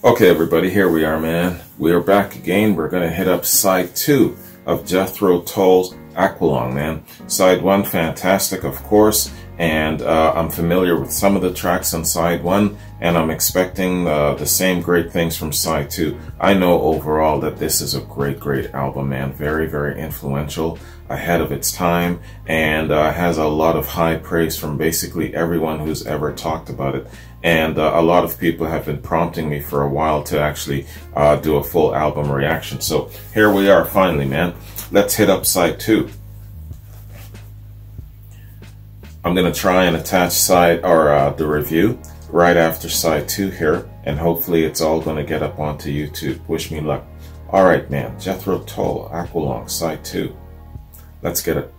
Okay, everybody, here we are, man. We are back again. We're going to hit up side 2 of Jethro Tull's Aqualung, man. Side 1, fantastic, of course, and I'm familiar with some of the tracks on side 1, and I'm expecting the same great things from side 2. I know overall that this is a great album, man. Very, very influential, ahead of its time, and has a lot of high praise from basically everyone who's ever talked about it. And a lot of people have been prompting me for a while to actually do a full album reaction. So here we are finally, man. Let's hit up side 2. I'm going to try and attach the review right after side 2 here. And hopefully it's all going to get up onto YouTube. Wish me luck. Alright, man. Jethro Tull, Aqualung, side 2. Let's get it.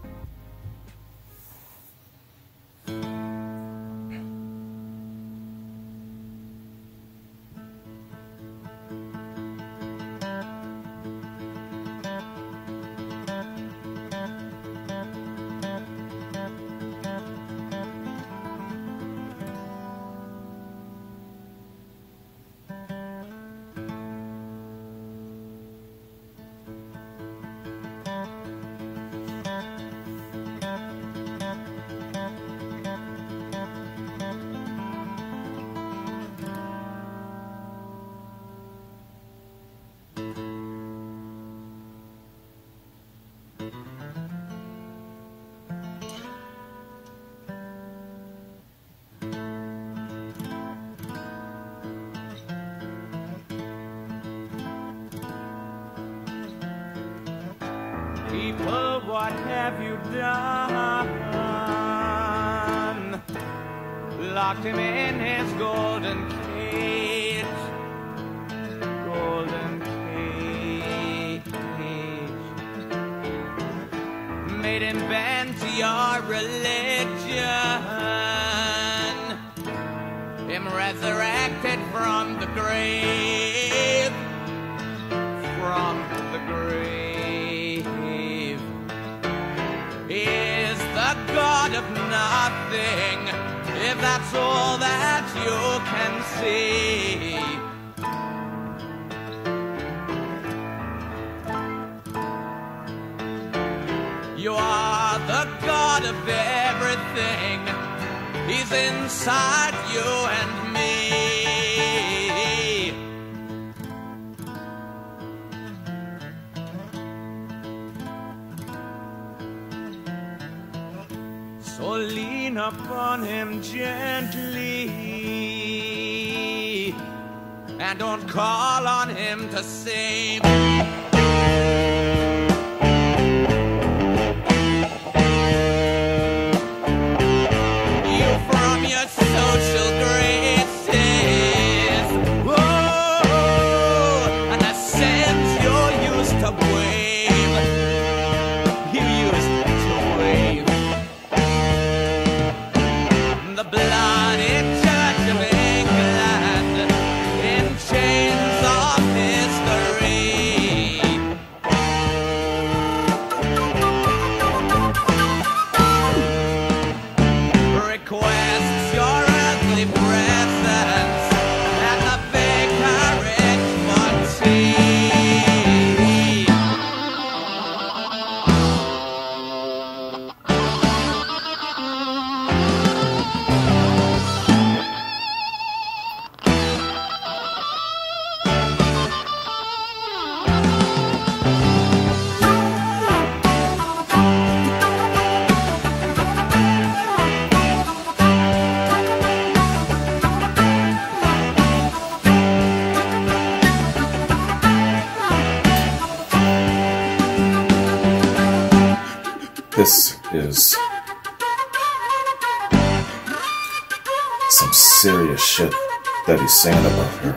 People, what have you done? Locked him in his golden cage. Golden cage. Made him bend to your religion. Him resurrected from the grave. From the grave. Is the God of nothing, if that's all that you can see. You are the God of everything. He's inside you and me. So lean upon him gently, and don't call on him to save. You from your social graces, whoa, and the sins you used to wave. You used to wave. The bloody Church of England in chains of history. Requests your earthly presence at the vicarage for tea. This is some serious shit that he's saying about her.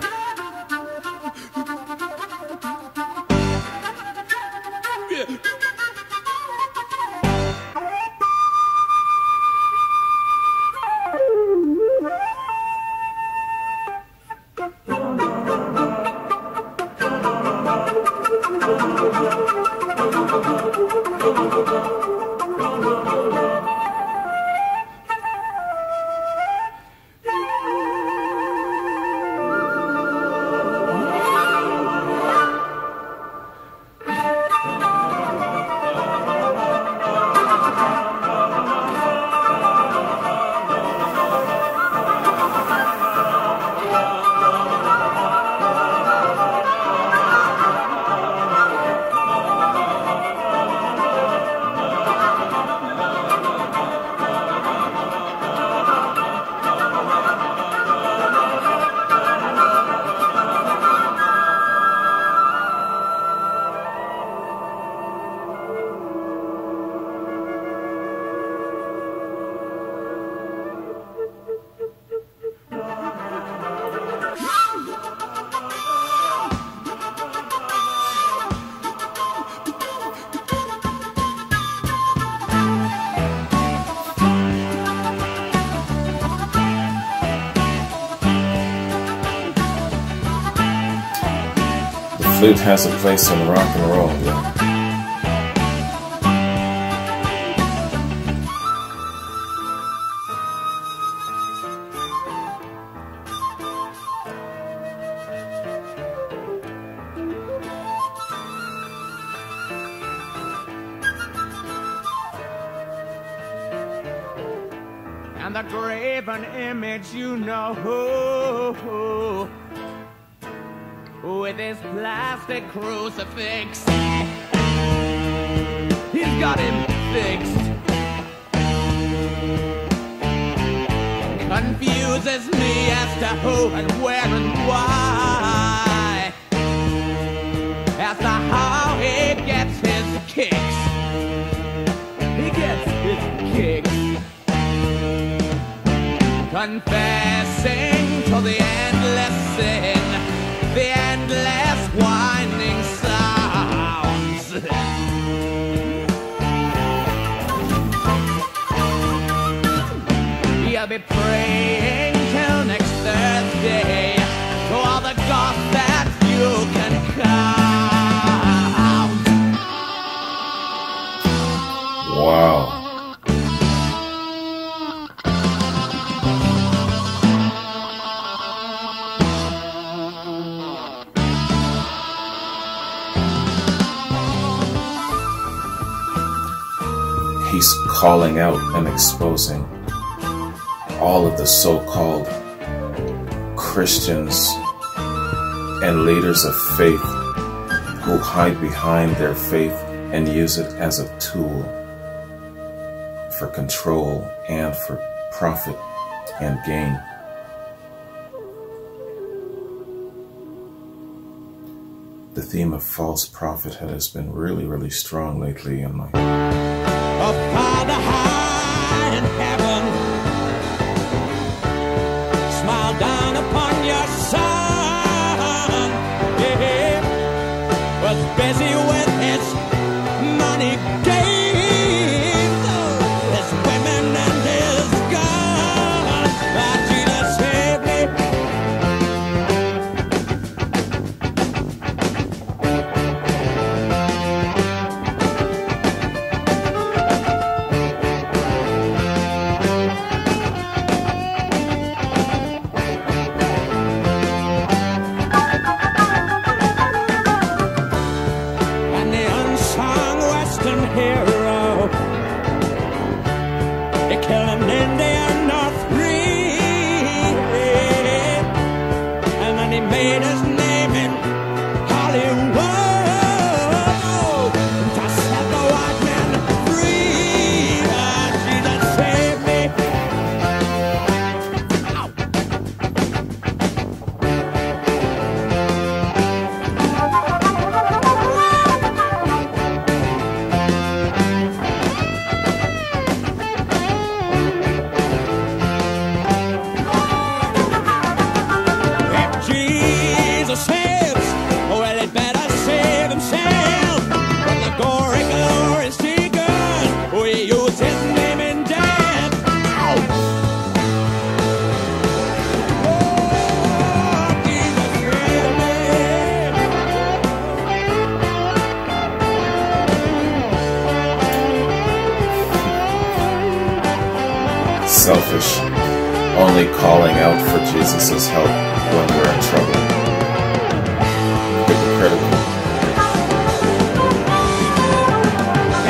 flute has a place in rock and roll, yeah. And the graven image, you know, with his plastic crucifix, he's got him fixed. Confuses me as to who and where and why, as to how he gets his kicks. He gets his kicks. Confessing to the endless sin, the endless winding sounds. You'll be praying till next Thursday to all the gods that you can count. Wow. He's calling out and exposing all of the so-called Christians and leaders of faith who hide behind their faith and use it as a tool for control and for profit and gain. The theme of false prophethood has been really strong lately in my Oh, Father high in heaven, smile down upon your son. Yeah, was busy with his money gains, his women and his guns. But Jesus saved me. selfish, only calling out for Jesus' help when we're in trouble. Hypocritical.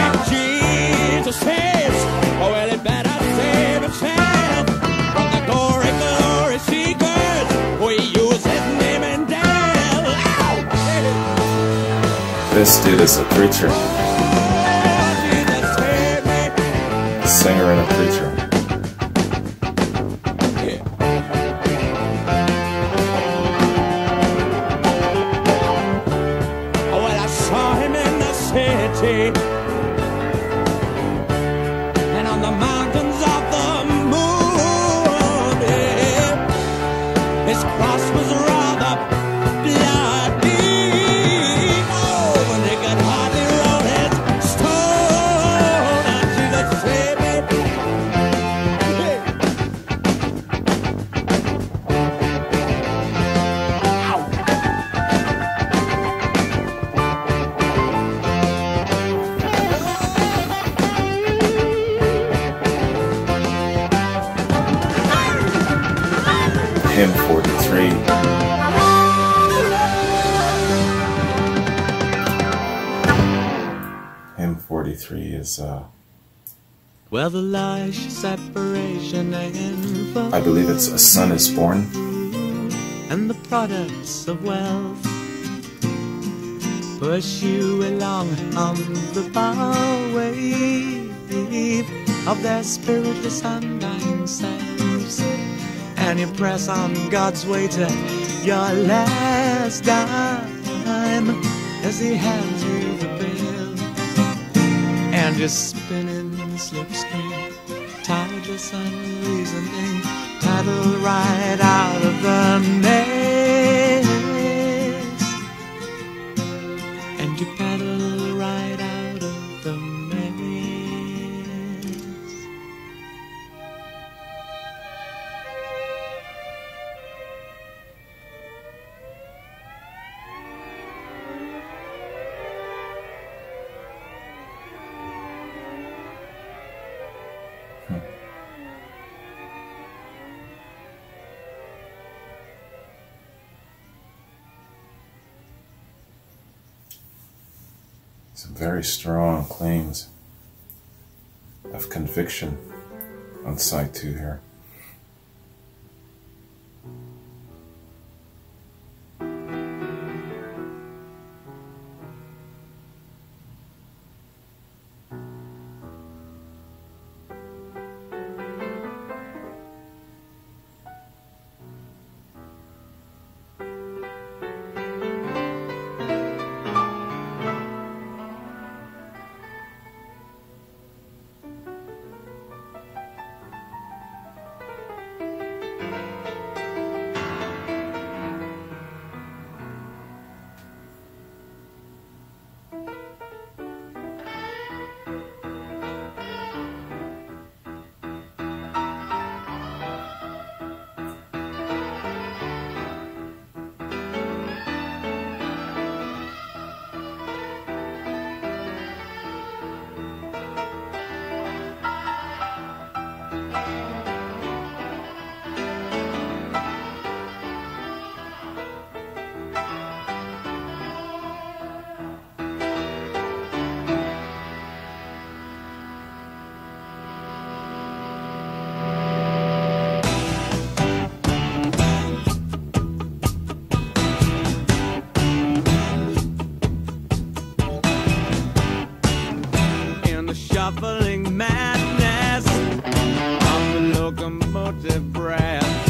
If Jesus saves, oh well, it better save himself from the glory seekers. We use his name and death. This dude is a preacher. Singer and a preacher. Well, I saw him in the city and on the mountains of the moon. Yeah. His cross was rather bloody. Oh, and they could hardly roll his stone. And Jesus saved me. hymn 43. Hymn 43 is, well, the lies, separation, and I believe it's A Son is Born. And the products of wealth push you along on the byway of their spiritless undying selves, and you press on God's way to your last dime as He hands you the bill, and you're spinning slipstream, tideless, unreasoning, paddle right out of the maze, and you paddle right out of the maze. Some very strong claims of conviction on side 2 here. Shuffling madness of the locomotive breath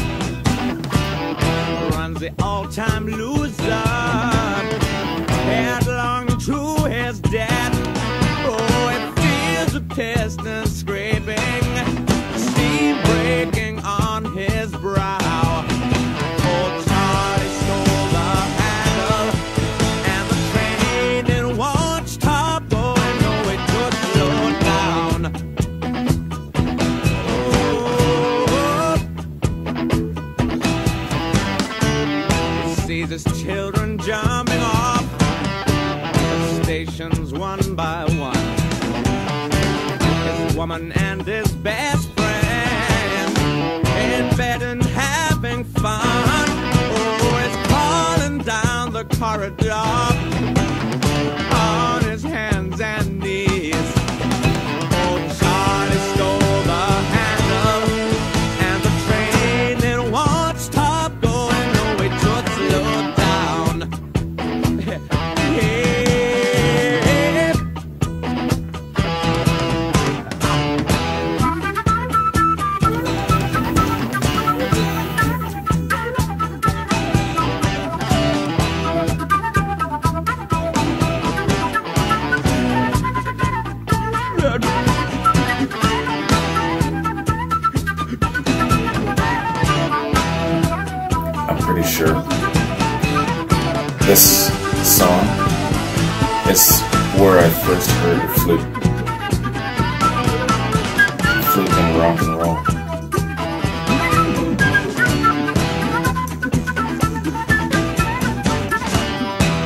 runs the all-time loser headlong to his death. Oh, it feels the piston scraping, steam breaking on his brow. Old Charlie stole the handle, and the train it won't stop going. No, it could slow down. He sees his children jumping off the stations one by one. His woman and his best friend in bed and having fun. Oh, he's crawling down the corridor on his hands and knees. Oh, Charlie stole the handle, and the train it won't stop going. No, it should slow down. Yeah. I'm pretty sure this song is where I first heard the flute and rock and roll.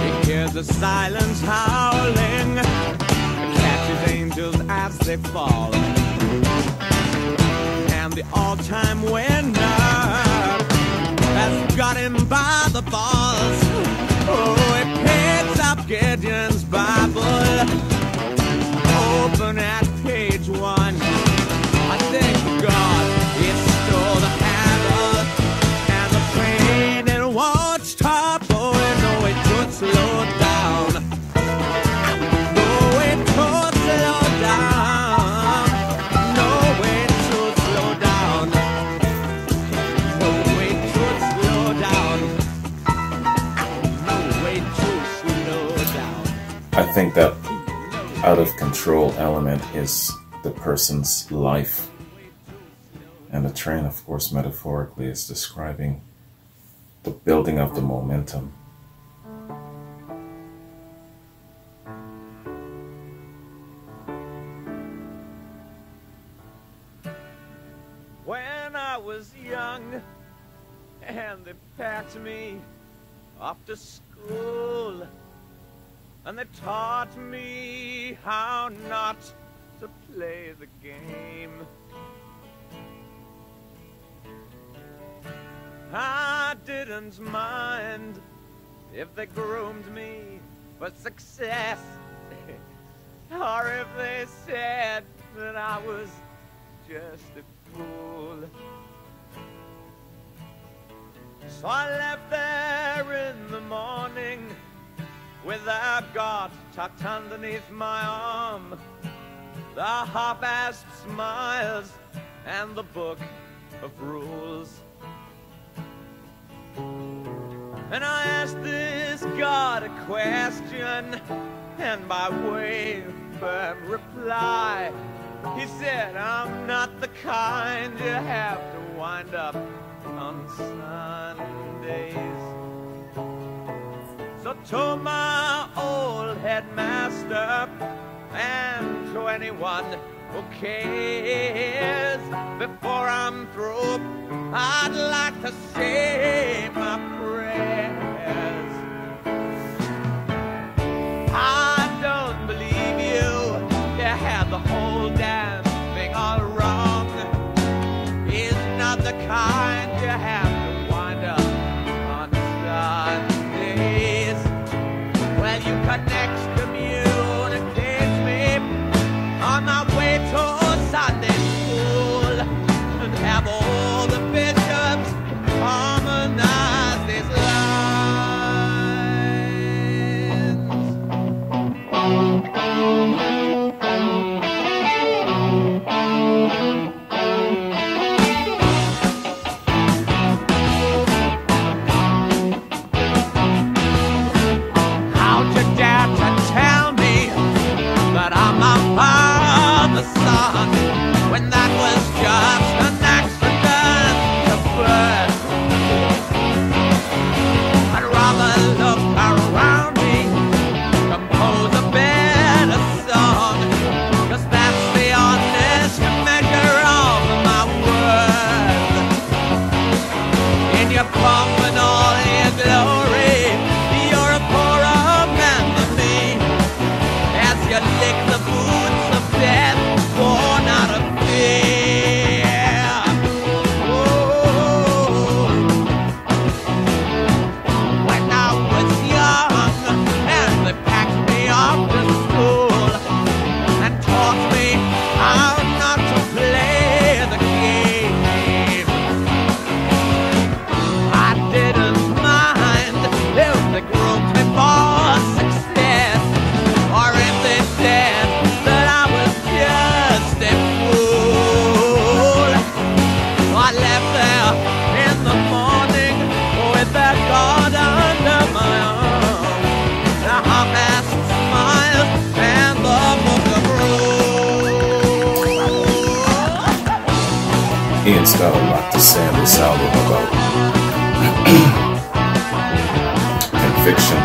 He hears the silence howling, catches angels as they fall, and the all-time winner has got him by the balls. Oh, he picks up Gideon's Bible, open at page 1. I thank God he stole the handle, and the train it won't stop. Oh, no, it could slow down. No, it could slow down. No, it could slow down. No, it could slow down. No, it could slow down. I think that out of control element is the person's life. And the train, of course, metaphorically is describing the building of the momentum. When I was young and they packed me off to school, and they taught me how not to play the game, I didn't mind if they groomed me for success, or if they said that I was just a fool. So I left there in the morning with a God tucked underneath my arm, the half-assed smiles, and the book of rules. And I asked this God a question, and by way of firm reply, he said, I'm not the kind you have to wind up on Sundays. So to my old headmaster, and to anyone who cares, before I'm through, I'd like to say my prayers. I don't believe you had the whole damn thing all wrong. He's not the kind you have to wind up on Sundays. Well, you connect, communicate me on my way to Sunday school, and have all the bishops harmonize these when that was just an accident of birth. I'd rather look around me, compose a better song, 'cause that's the honest measure of my worth. In your pomp and all your glory, you're a poorer man than me, as you lick the boots of death, born out of fear. Oh, when I was young and they packed me off to school and taught me how not to play the game, I didn't mind if they groomed me for success, or if they said that I was just a fool. I left there in the morning with that God under my arm, the half-assed smiles, and the book of rules. Ian's got a lot to say on this album about conviction.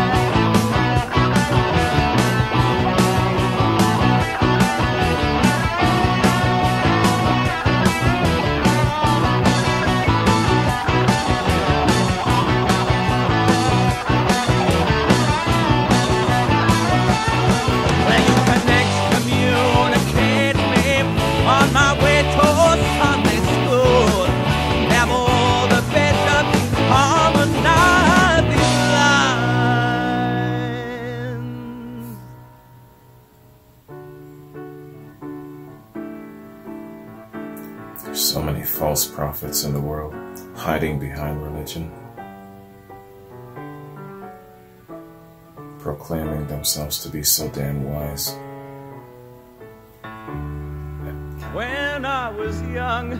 On my way to Sunday school, have all the bishops prophets in the world hiding behind religion, proclaiming themselves to be so damn wise. When I was young,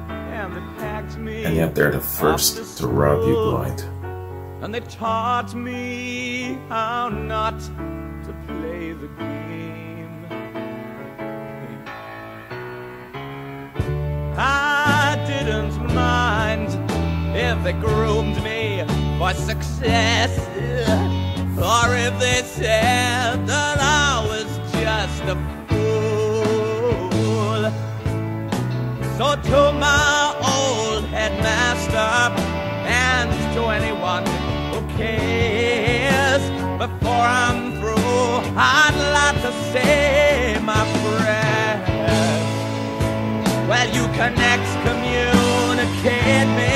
and they packed me, And yet they're the first to rob you blind. and they taught me how not to play the game. I didn't mind if they groomed me for success, or if they said that I was just a fool. So to my old headmaster and to anyone who cares, before I'm through, I'd like to say my prayers. Well, you can excommunicate me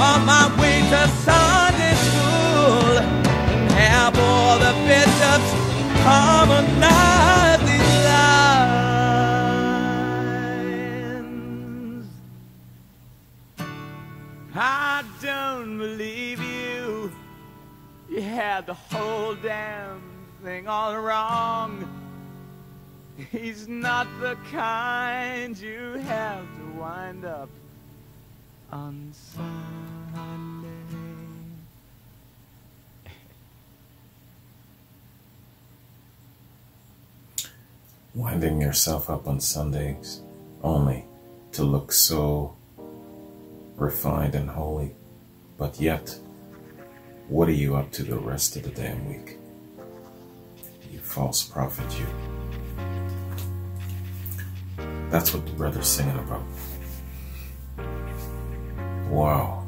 on my way to Sunday school, and have all the bishops harmonize these lines. I don't believe you. You had the whole damn thing all wrong. He's not the kind you have to wind up on Sunday. Winding yourself up on Sundays only to look so refined and holy. But yet, what are you up to the rest of the damn week? You false prophet, you. That's what the brother's singing about. Wow.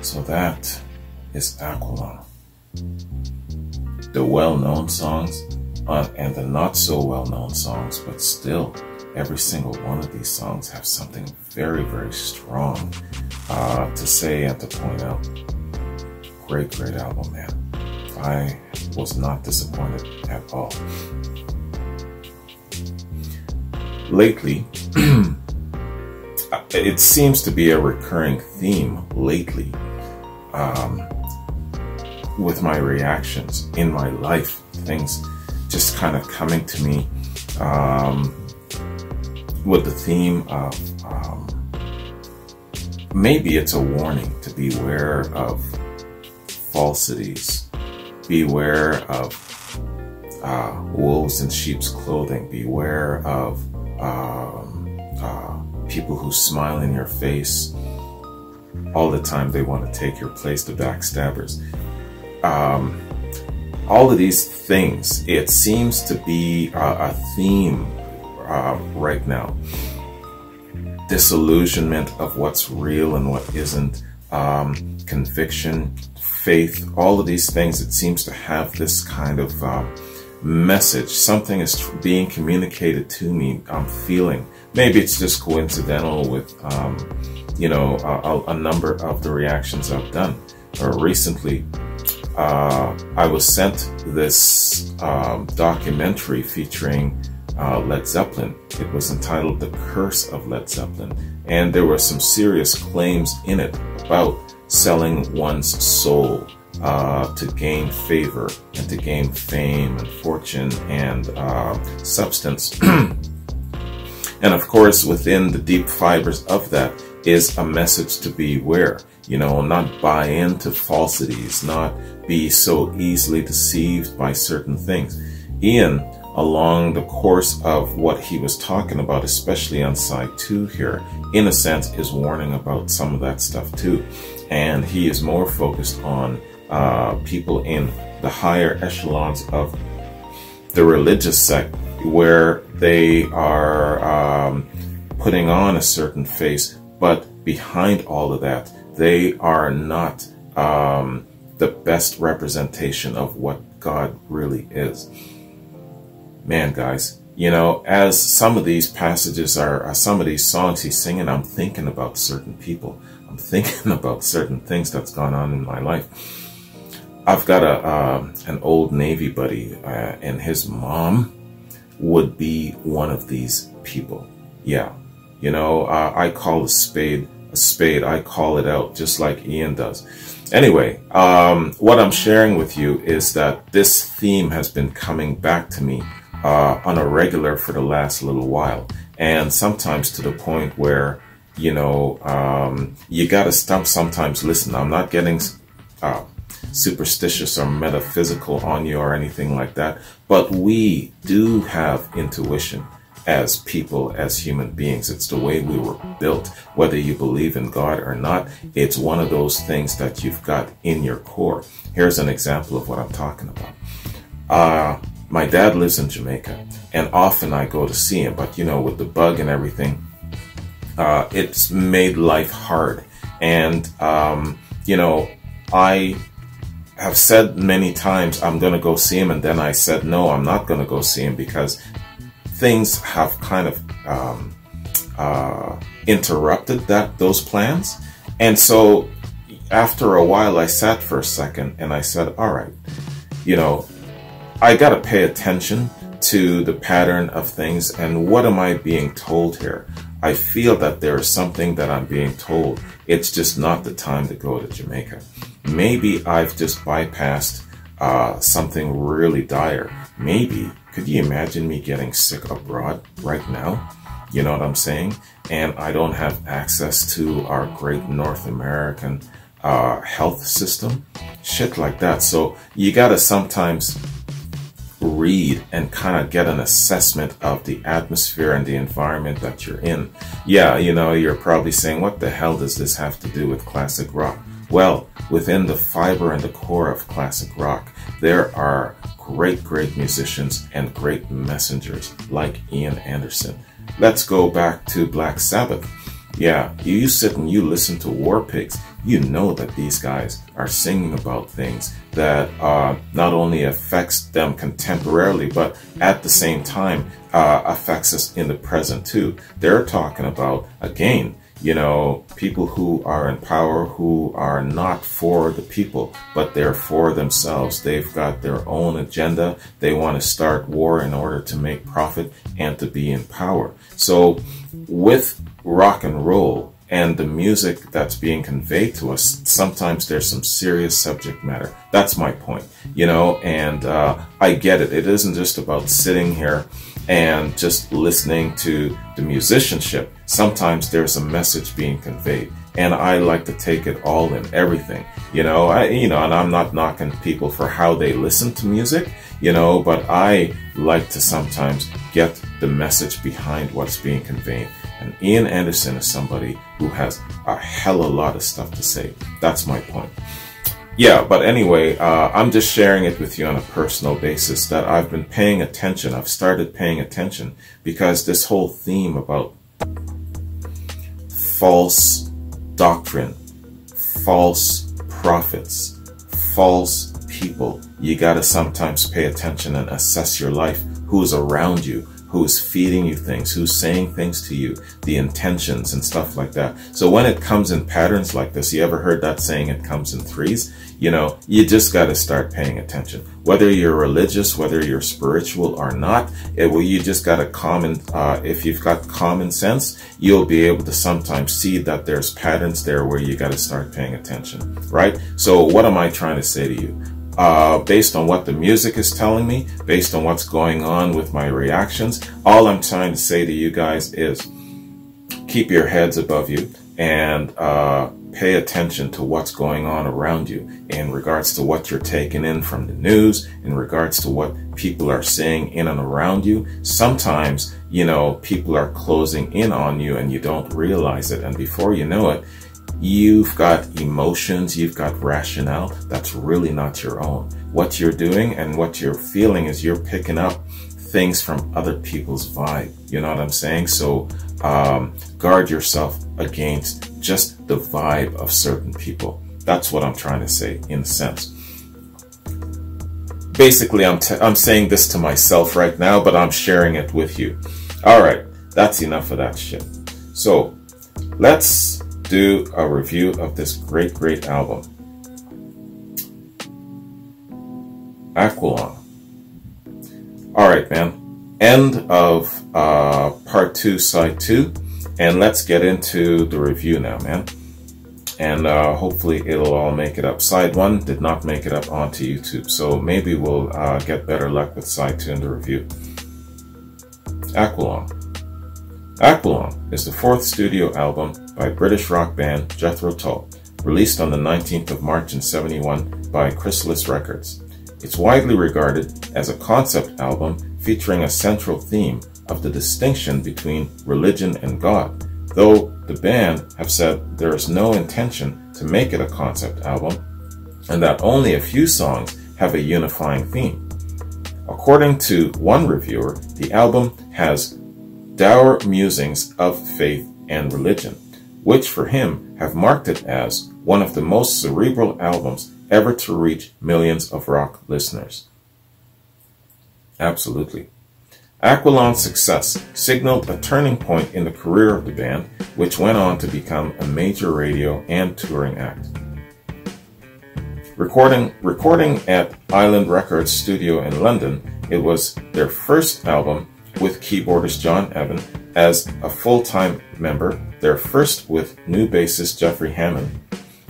So that is Aqualung. The well-known songs and the not so well-known songs, but still, every single one of these songs have something very, very strong to say and to point out. Great, great album, man. I was not disappointed at all. Lately, it seems to be a recurring theme lately with my reactions in my life. Things just kind of coming to me with the theme of maybe it's a warning to beware of falsities, beware of wolves in sheep's clothing, beware of people who smile in your face all the time. They want to take your place, the backstabbers. All of these things, it seems to be a theme right now. Disillusionment of what's real and what isn't, conviction, faith, all of these things, it seems to have this kind of message. Something is being communicated to me. I'm feeling. Maybe it's just coincidental with, you know, a number of the reactions I've done. Recently, I was sent this documentary featuring Led Zeppelin. It was entitled The Curse of Led Zeppelin. And there were some serious claims in it about selling one's soul to gain favor and to gain fame and fortune and substance. And of course, within the deep fibers of that is a message to beware. You know, not buy into falsities, not be so easily deceived by certain things. Ian, along the course of what he was talking about, especially on side 2 here, in a sense is warning about some of that stuff too. And he is more focused on people in the higher echelons of the religious sect, where they are putting on a certain face, but behind all of that, they are not the best representation of what God really is. Man, guys, you know, as some of these passages are, some of these songs he's singing, I'm thinking about certain people. I'm thinking about certain things that's gone on in my life. I've got an old Navy buddy, and his mom would be one of these people. Yeah, You know, I call a spade a spade. I call it out just like Ian does. Anyway, what I'm sharing with you is that this theme has been coming back to me on a regular for the last little while. And sometimes to the point where, you know, you gotta stop sometimes. Listen, I'm not getting superstitious or metaphysical on you or anything like that, but we do have intuition as people, as human beings. It's the way we were built. Whether you believe in God or not, it's one of those things that you've got in your core. Here's an example of what I'm talking about. My dad lives in Jamaica, and often I go to see him, but you know, with the bug and everything, it's made life hard. And you know, I have said many times I'm going to go see him, and then I said no, I'm not going to go see him because things have kind of interrupted those plans. And so after a while I sat for a second and I said, all right, you know, I got to pay attention to the pattern of things, and what am I being told here? I feel that there is something that I'm being told. It's just not the time to go to Jamaica. Maybe I've just bypassed something really dire. Maybe, could you imagine me getting sick abroad right now? You know what I'm saying? And I don't have access to our great North American health system. Shit like that. So you gotta sometimes read and kind of get an assessment of the atmosphere and the environment that you're in. Yeah, you know, you're probably saying, what the hell does this have to do with classic rock? Well, within the fiber and the core of classic rock, there are great musicians and great messengers like Ian Anderson. Let's go back to Black Sabbath. Yeah, you sit and you listen to War Pigs, you know that these guys are singing about things that not only affects them contemporarily, but at the same time affects us in the present too. They're talking about, again, you know, people who are in power, who are not for the people, but they're for themselves. They've got their own agenda. They want to start war in order to make profit and to be in power. So with rock and roll and the music that's being conveyed to us, sometimes there's some serious subject matter. That's my point, you know, and I get it. It isn't just about sitting here and just listening to the musicianship. Sometimes there's a message being conveyed, and I like to take it all in, everything, you know. And I'm not knocking people for how they listen to music, you know, but I like to sometimes get the message behind what's being conveyed. And Ian Anderson is somebody who has a hell of a lot of stuff to say. That's my point. Yeah, but anyway, I'm just sharing it with you on a personal basis that I've been paying attention. I've started paying attention because this whole theme about false doctrine, false prophets, false people, you got to sometimes pay attention and assess your life. Who's around you? Who's feeding you things, who's saying things to you, the intentions and stuff like that. So when it comes in patterns like this, you ever heard that saying, it comes in threes? You know, you just got to start paying attention. Whether you're religious, whether you're spiritual or not, you just got to if you've got common sense, you'll be able to sometimes see that there's patterns there where you got to start paying attention, right? So what am I trying to say to you? Based on what the music is telling me, based on what's going on with my reactions, all I'm trying to say to you guys is keep your heads above you and pay attention to what's going on around you in regards to what you're taking in from the news, in regards to what people are saying in and around you. Sometimes, you know, people are closing in on you and you don't realize it, and before you know it, you've got emotions, you've got rationale that's really not your own. What you're doing and what you're feeling is you're picking up things from other people's vibe. You know what I'm saying? So guard yourself against just the vibe of certain people. That's what I'm trying to say, in a sense. Basically, I'm saying this to myself right now, but I'm sharing it with you. All right, that's enough of that shit. So let's do a review of this great album, Aqualung. All right, man. End of part 2, side 2. And let's get into the review now, man. And hopefully it'll all make it up. Side 1 did not make it up onto YouTube, so maybe we'll get better luck with side 2 in the review. Aqualung. Aqualung is the 4th studio album by British rock band Jethro Tull, released on the 19th of March in '71 by Chrysalis Records. It's widely regarded as a concept album featuring a central theme of the distinction between religion and God, though the band have said there is no intention to make it a concept album and that only a few songs have a unifying theme. According to one reviewer, the album has dour musings of faith and religion, which for him have marked it as one of the most cerebral albums ever to reach millions of rock listeners. Absolutely. Aqualung's success signaled a turning point in the career of the band, which went on to become a major radio and touring act. Recording at Island Records studio in London, it was their first album with keyboardist John Evan as a full-time member, their first with new bassist Jeffrey Hammond,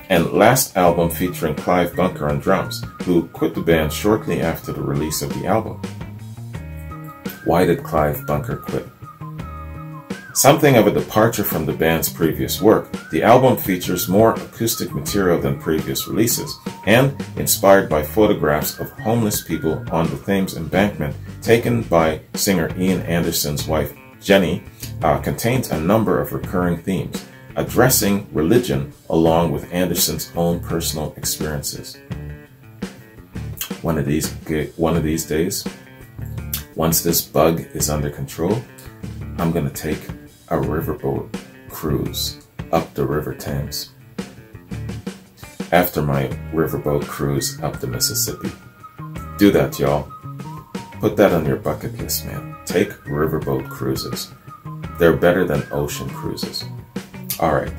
and last album featuring Clive Bunker on drums, who quit the band shortly after the release of the album. Why did Clive Bunker quit? Something of a departure from the band's previous work, the album features more acoustic material than previous releases, and, inspired by photographs of homeless people on the Thames embankment taken by singer Ian Anderson's wife Jenny, contains a number of recurring themes, addressing religion along with Anderson's own personal experiences. One of these days, once this bug is under control, I'm going to take a riverboat cruise up the River Thames. After my riverboat cruise up the Mississippi. Do that, y'all. Put that on your bucket list, man. Take riverboat cruises. They're better than ocean cruises. Alright.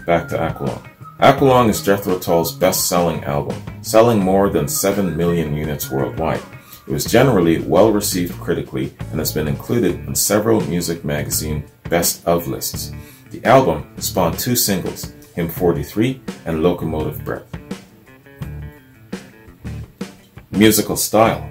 Back to Aqualung. Aqualung is Jethro Tull's best-selling album, selling more than 7 million units worldwide. It was generally well received critically and has been included in several music magazine best of lists. The album spawned 2 singles, Hymn 43 and Locomotive Breath. Musical style.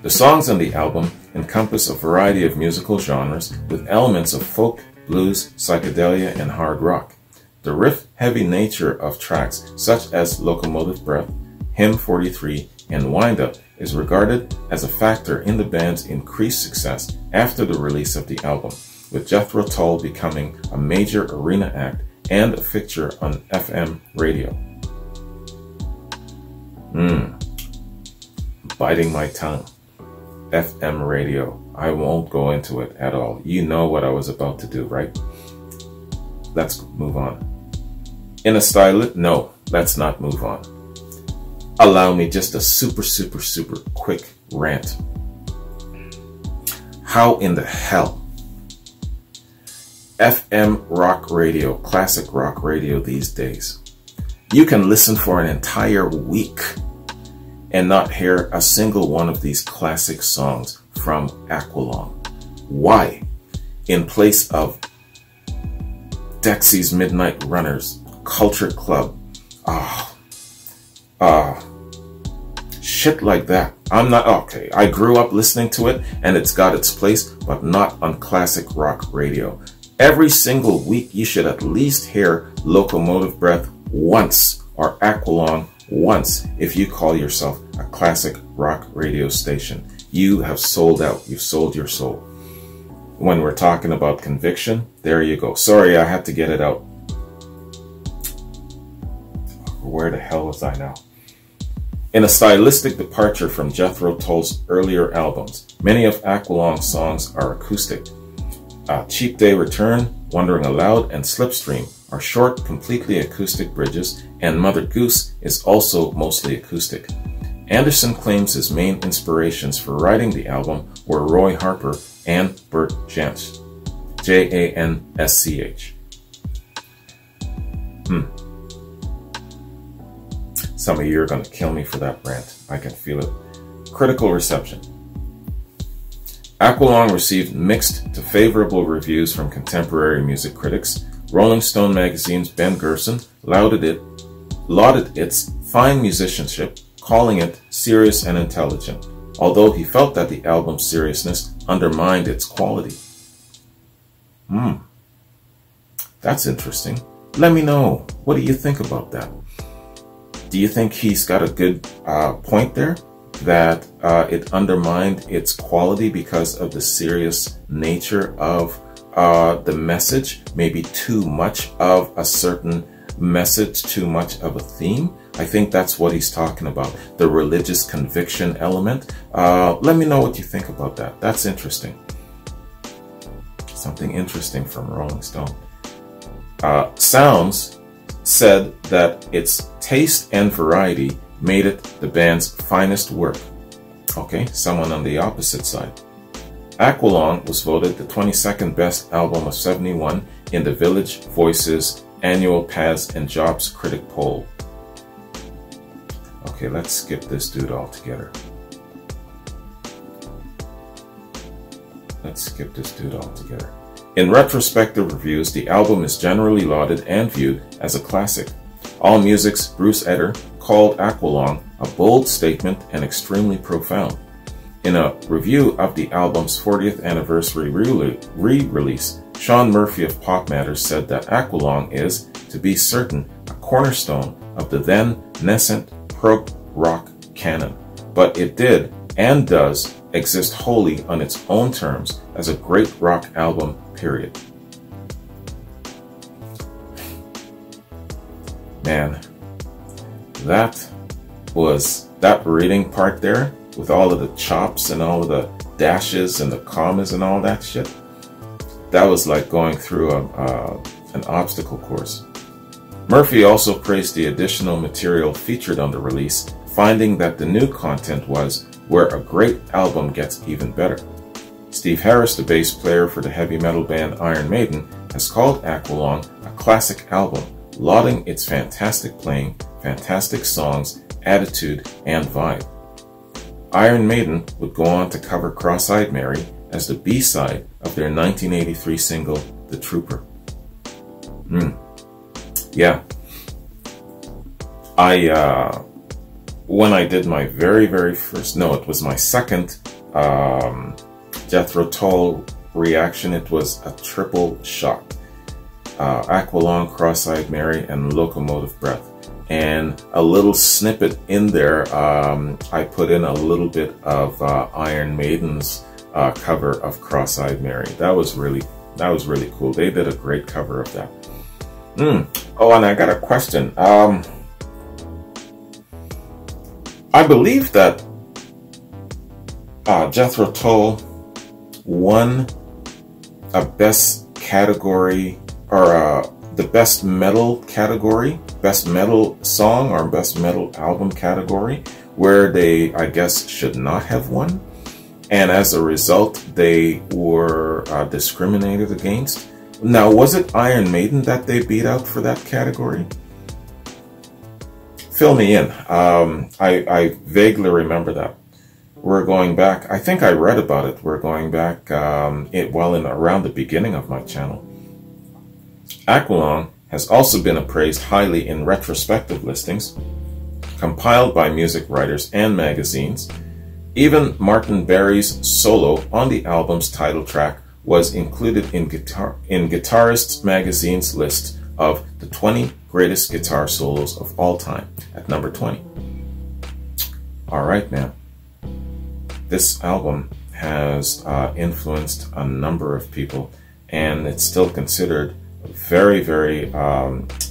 The songs on the album encompass a variety of musical genres with elements of folk, blues, psychedelia, and hard rock. The riff-heavy nature of tracks such as Locomotive Breath, Hymn 43, and Wind Up is regarded as a factor in the band's increased success after the release of the album, with Jethro Tull becoming a major arena act and a fixture on FM radio. Biting my tongue. FM radio. I won't go into it at all. You know what I was about to do, right? Let's move on. In a style, no, let's not move on. Allow me just a super quick rant. How in the hell FM rock radio, classic rock radio these days, you can listen for an entire week and not hear a single one of these classic songs from Aqualung? Why? In place of Dexy's Midnight Runners, Culture Club, shit like that. I'm not okay. I grew up listening to it and it's got its place, but not on classic rock radio. Every single week you should at least hear Locomotive Breath once or Aqualung once if you call yourself a classic rock radio station. You have sold out. You've sold your soul. When we're talking about conviction, there you go. Sorry, I had to get it out. Where the hell was I now? In a stylistic departure from Jethro Tull's earlier albums, many of Aqualung's songs are acoustic. Cheap Day Return, Wandering Aloud, and Slipstream are short, completely acoustic bridges, and Mother Goose is also mostly acoustic. Anderson claims his main inspirations for writing the album were Roy Harper and Bert Jansch. Jansch. Some of you are going to kill me for that rant. I can feel it. Critical reception. Aqualung received mixed to favorable reviews from contemporary music critics. Rolling Stone magazine's Ben Gerson lauded its fine musicianship, calling it serious and intelligent, although he felt that the album's seriousness undermined its quality. That's interesting. Let me know. What do you think about that? Do you think he's got a good point there? That it undermined its quality because of the serious nature of the message? Maybe too much of a certain message, too much of a theme? I think that's what he's talking about. The religious conviction element. Let me know what you think about that. That's interesting. Something interesting from Rolling Stone. Sounds said that its taste and variety made it the band's finest work. Okay, someone on the opposite side. Aqualung was voted the 22nd best album of '71 in the Village Voice's annual Paz and Jobs critic poll. Okay, let's skip this dude altogether. In retrospective reviews, the album is generally lauded and viewed as a classic. AllMusic's Bruce Eder called Aqualung a bold statement and extremely profound. In a review of the album's 40th anniversary re-release, Sean Murphy of Pop Matters said that Aqualung is, to be certain, a cornerstone of the then nascent prog rock canon, but it did and does exist wholly on its own terms as a great rock album, period. Man, that reading part there, with all of the chops and all of the dashes and the commas and all that shit, that was like going through an obstacle course. Murphy also praised the additional material featured on the release, finding that the new content was where a great album gets even better. Steve Harris, the bass player for the heavy metal band Iron Maiden, has called Aqualung a classic album, lauding its fantastic playing, fantastic songs, attitude, and vibe. Iron Maiden would go on to cover Cross-Eyed Mary as the B-side of their 1983 single, The Trooper. Yeah. When I did my very first, no, it was my second Jethro Tull reaction, it was a triple shot. Aqualung, Cross-Eyed Mary, and Locomotive Breath. And a little snippet in there, I put in a little bit of Iron Maiden's cover of Cross-Eyed Mary. That was really cool. They did a great cover of that. Oh, and I got a question. I believe that Jethro Tull won a best category, or the best metal category, best metal song or best metal album category, where they, I guess, should not have won. And as a result, they were discriminated against. Now, was it Iron Maiden that they beat out for that category? Fill me in. I vaguely remember that. We're going back, I think I read about it. We're going back around the beginning of my channel. Aqualung has also been appraised highly in retrospective listings, compiled by music writers and magazines. Even Martin Barry's solo on the album's title track was included in Guitarist magazine's list of the 20 greatest guitar solos of all time at number 20. Alright, man. This album has influenced a number of people, and it's still considered very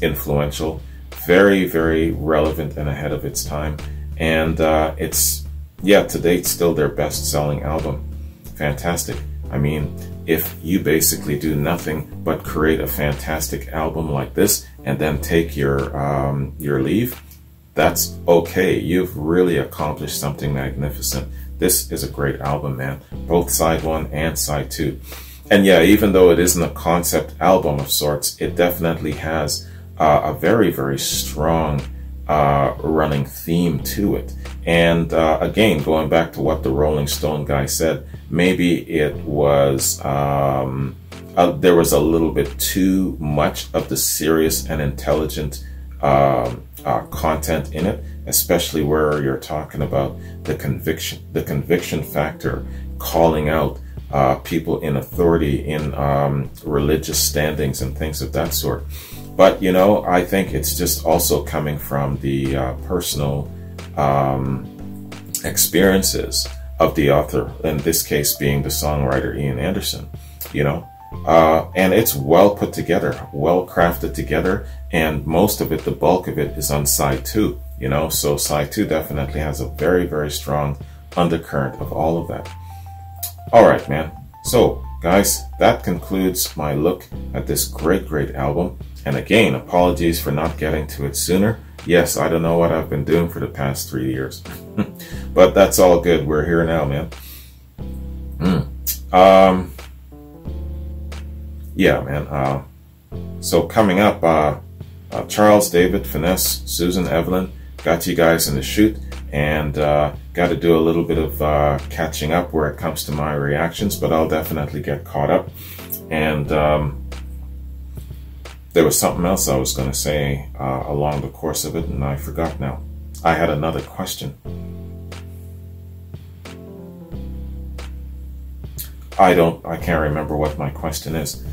influential, very relevant and ahead of its time. And it's, yeah, to date still their best-selling album. Fantastic. I mean, if you basically do nothing but create a fantastic album like this and then take your leave, that's okay. You've really accomplished something magnificent. This is a great album, man. Both side 1 and side 2. And yeah, even though it isn't a concept album of sorts, it definitely has a very strong running theme to it. And again, going back to what the Rolling Stone guy said, maybe it was there was a little bit too much of the serious and intelligent content in it, especially where you're talking about the conviction factor, calling out people in authority, in religious standings and things of that sort. But, you know, I think it's just also coming from the personal experiences of the author, in this case being the songwriter Ian Anderson, you know. And it's well put together, well crafted together, and most of it, the bulk of it, is on side 2, you know. So side 2 definitely has a very, very strong undercurrent of all of that. All right, man. So, guys, that concludes my look at this great, great album. And again, apologies for not getting to it sooner. Yes, I don't know what I've been doing for the past 3 years. But that's all good. We're here now, man. Yeah, man. So coming up, Charles, David, Finesse, Susan, Evelyn, got you guys in the shoot. And got to do a little bit of catching up where it comes to my reactions, but I'll definitely get caught up. And there was something else I was going to say along the course of it, and I forgot now. I had another question. I can't remember what my question is.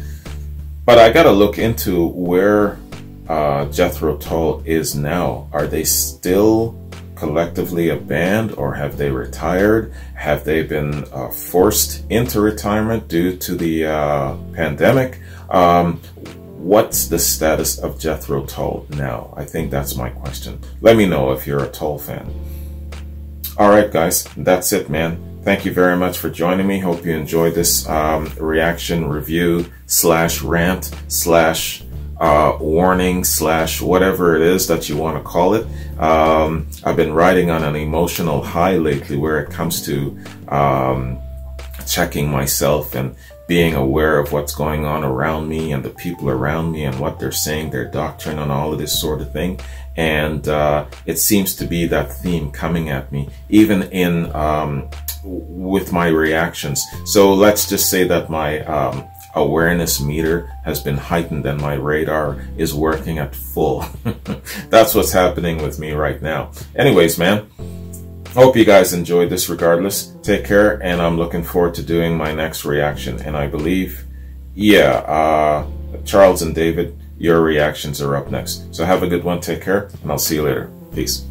But I got to look into where Jethro Tull is now. Are they still collectively a band, or have they retired? Have they been forced into retirement due to the pandemic? What's the status of Jethro Tull now? I think that's my question. Let me know if you're a Tull fan. All right, guys, that's it, man. Thank you very much for joining me. Hope you enjoyed this reaction, review, / rant, / warning / whatever it is that you want to call it. I've been riding on an emotional high lately where it comes to checking myself and being aware of what's going on around me and the people around me and what they're saying, their doctrine and all of this sort of thing. And it seems to be that theme coming at me, even in with my reactions. So let's just say that my awareness meter has been heightened and my radar is working at full. That's what's happening with me right now. Anyways, man, hope you guys enjoyed this regardless. Take care, and I'm looking forward to doing my next reaction. And I believe, yeah, Charles and David, your reactions are up next. So have a good one, take care, and I'll see you later. Peace.